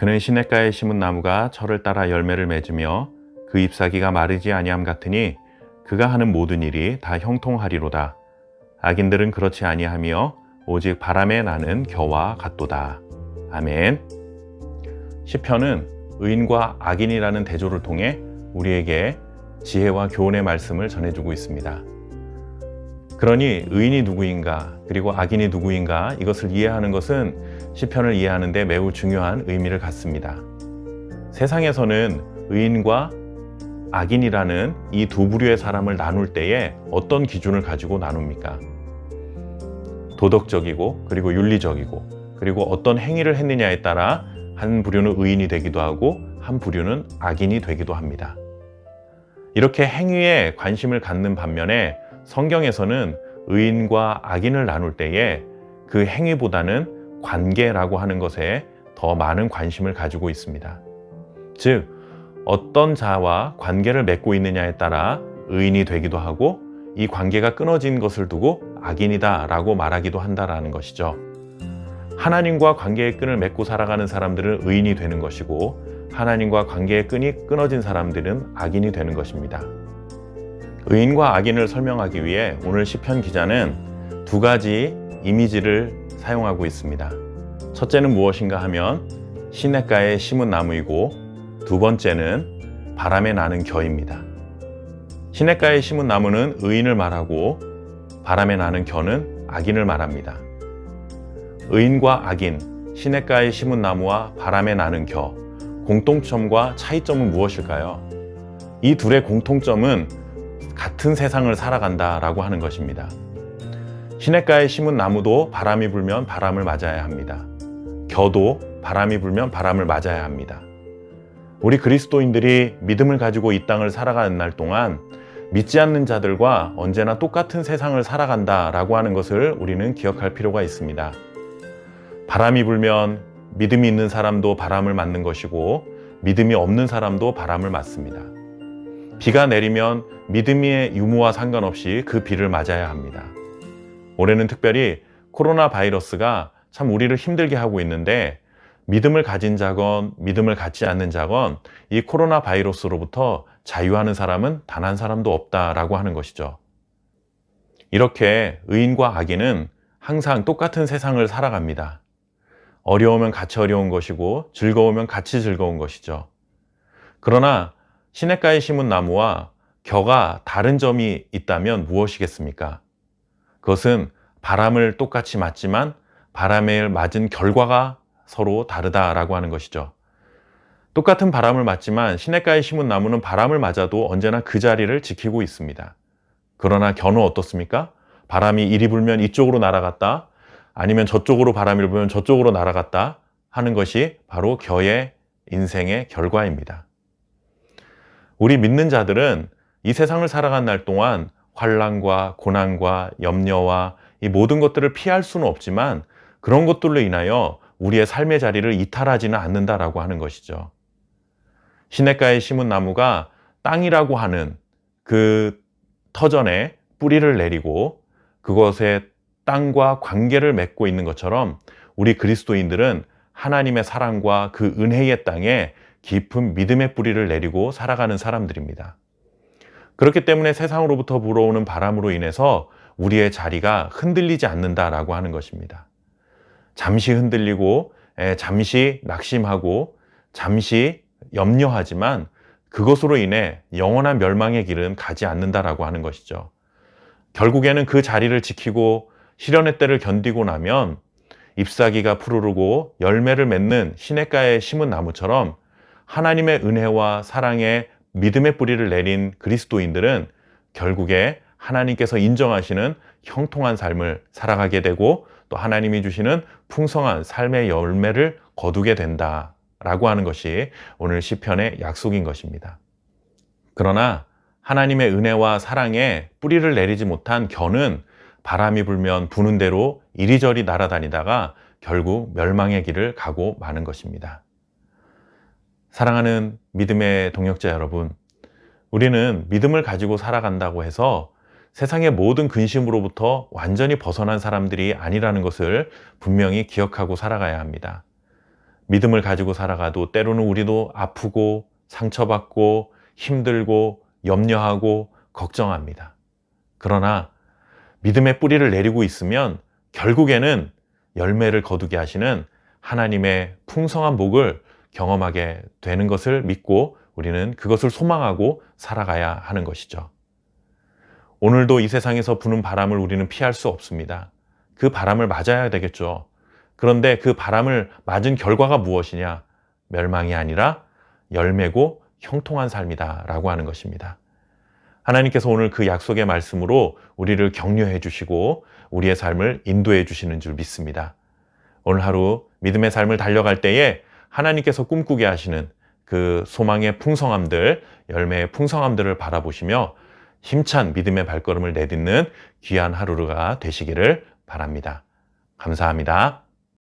그는 시냇가에 심은 나무가 철을 따라 열매를 맺으며 그 잎사귀가 마르지 아니함 같으니 그가 하는 모든 일이 다 형통하리로다. 악인들은 그렇지 아니하며 오직 바람에 나는 겨와 같도다. 아멘. 시편은 의인과 악인이라는 대조를 통해 우리에게 지혜와 교훈의 말씀을 전해주고 있습니다. 그러니 의인이 누구인가 그리고 악인이 누구인가 이것을 이해하는 것은 시편을 이해하는 데 매우 중요한 의미를 갖습니다. 세상에서는 의인과 악인이라는 이 두 부류의 사람을 나눌 때에 어떤 기준을 가지고 나눕니까? 도덕적이고 그리고 윤리적이고 그리고 어떤 행위를 했느냐에 따라 한 부류는 의인이 되기도 하고 한 부류는 악인이 되기도 합니다. 이렇게 행위에 관심을 갖는 반면에 성경에서는 의인과 악인을 나눌 때에 그 행위보다는 관계라고 하는 것에 더 많은 관심을 가지고 있습니다. 즉, 어떤 자와 관계를 맺고 있느냐에 따라 의인이 되기도 하고 이 관계가 끊어진 것을 두고 악인이다 라고 말하기도 한다라는 것이죠. 하나님과 관계의 끈을 맺고 살아가는 사람들은 의인이 되는 것이고 하나님과 관계의 끈이 끊어진 사람들은 악인이 되는 것입니다. 의인과 악인을 설명하기 위해 오늘 시편 기자는 두 가지 이미지를 사용하고 있습니다. 첫째는 무엇인가 하면 시냇가에 심은 나무이고 두 번째는 바람에 나는 겨입니다. 시냇가에 심은 나무는 의인을 말하고 바람에 나는 겨는 악인을 말합니다. 의인과 악인, 시냇가에 심은 나무와 바람에 나는 겨, 공통점과 차이점은 무엇일까요? 이 둘의 공통점은 같은 세상을 살아간다라고 하는 것입니다. 시냇가에 심은 나무도 바람이 불면 바람을 맞아야 합니다. 겨도 바람이 불면 바람을 맞아야 합니다. 우리 그리스도인들이 믿음을 가지고 이 땅을 살아가는 날 동안 믿지 않는 자들과 언제나 똑같은 세상을 살아간다라고 하는 것을 우리는 기억할 필요가 있습니다. 바람이 불면 믿음이 있는 사람도 바람을 맞는 것이고 믿음이 없는 사람도 바람을 맞습니다. 비가 내리면 믿음의 유무와 상관없이 그 비를 맞아야 합니다. 올해는 특별히 코로나 바이러스가 참 우리를 힘들게 하고 있는데 믿음을 가진 자건 믿음을 갖지 않는 자건 이 코로나 바이러스로부터 자유하는 사람은 단 한 사람도 없다라고 하는 것이죠. 이렇게 의인과 악인은 항상 똑같은 세상을 살아갑니다. 어려우면 같이 어려운 것이고 즐거우면 같이 즐거운 것이죠. 그러나 시냇가에 심은 나무와 겨가 다른 점이 있다면 무엇이겠습니까? 그것은 바람을 똑같이 맞지만 바람에 맞은 결과가 서로 다르다라고 하는 것이죠. 똑같은 바람을 맞지만 시냇가에 심은 나무는 바람을 맞아도 언제나 그 자리를 지키고 있습니다. 그러나 겨는 어떻습니까? 바람이 이리 불면 이쪽으로 날아갔다, 아니면 저쪽으로 바람이 불면 저쪽으로 날아갔다 하는 것이 바로 겨의 인생의 결과입니다. 우리 믿는 자들은 이 세상을 살아간 날 동안 환난과 고난과 염려와 이 모든 것들을 피할 수는 없지만 그런 것들로 인하여 우리의 삶의 자리를 이탈하지는 않는다라고 하는 것이죠. 시냇가에 심은 나무가 땅이라고 하는 그 터전에 뿌리를 내리고 그것에 땅과 관계를 맺고 있는 것처럼 우리 그리스도인들은 하나님의 사랑과 그 은혜의 땅에 깊은 믿음의 뿌리를 내리고 살아가는 사람들입니다. 그렇기 때문에 세상으로부터 불어오는 바람으로 인해서 우리의 자리가 흔들리지 않는다라고 하는 것입니다. 잠시 흔들리고 잠시 낙심하고 잠시 염려하지만 그것으로 인해 영원한 멸망의 길은 가지 않는다라고 하는 것이죠. 결국에는 그 자리를 지키고 시련의 때를 견디고 나면 잎사귀가 푸르르고 열매를 맺는 시냇가에 심은 나무처럼 하나님의 은혜와 사랑에 믿음의 뿌리를 내린 그리스도인들은 결국에 하나님께서 인정하시는 형통한 삶을 살아가게 되고 또 하나님이 주시는 풍성한 삶의 열매를 거두게 된다라고 하는 것이 오늘 시편의 약속인 것입니다. 그러나 하나님의 은혜와 사랑에 뿌리를 내리지 못한 겨는 바람이 불면 부는 대로 이리저리 날아다니다가 결국 멸망의 길을 가고 마는 것입니다. 사랑하는 믿음의 동역자 여러분, 우리는 믿음을 가지고 살아간다고 해서 세상의 모든 근심으로부터 완전히 벗어난 사람들이 아니라는 것을 분명히 기억하고 살아가야 합니다. 믿음을 가지고 살아가도 때로는 우리도 아프고 상처받고 힘들고 염려하고 걱정합니다. 그러나 믿음의 뿌리를 내리고 있으면 결국에는 열매를 거두게 하시는 하나님의 풍성한 복을 경험하게 되는 것을 믿고 우리는 그것을 소망하고 살아가야 하는 것이죠. 오늘도 이 세상에서 부는 바람을 우리는 피할 수 없습니다. 그 바람을 맞아야 되겠죠. 그런데 그 바람을 맞은 결과가 무엇이냐? 멸망이 아니라 열매고 형통한 삶이다 라고 하는 것입니다. 하나님께서 오늘 그 약속의 말씀으로 우리를 격려해 주시고 우리의 삶을 인도해 주시는 줄 믿습니다. 오늘 하루 믿음의 삶을 달려갈 때에 하나님께서 꿈꾸게 하시는 그 소망의 풍성함들, 열매의 풍성함들을 바라보시며 힘찬 믿음의 발걸음을 내딛는 귀한 하루가 되시기를 바랍니다. 감사합니다.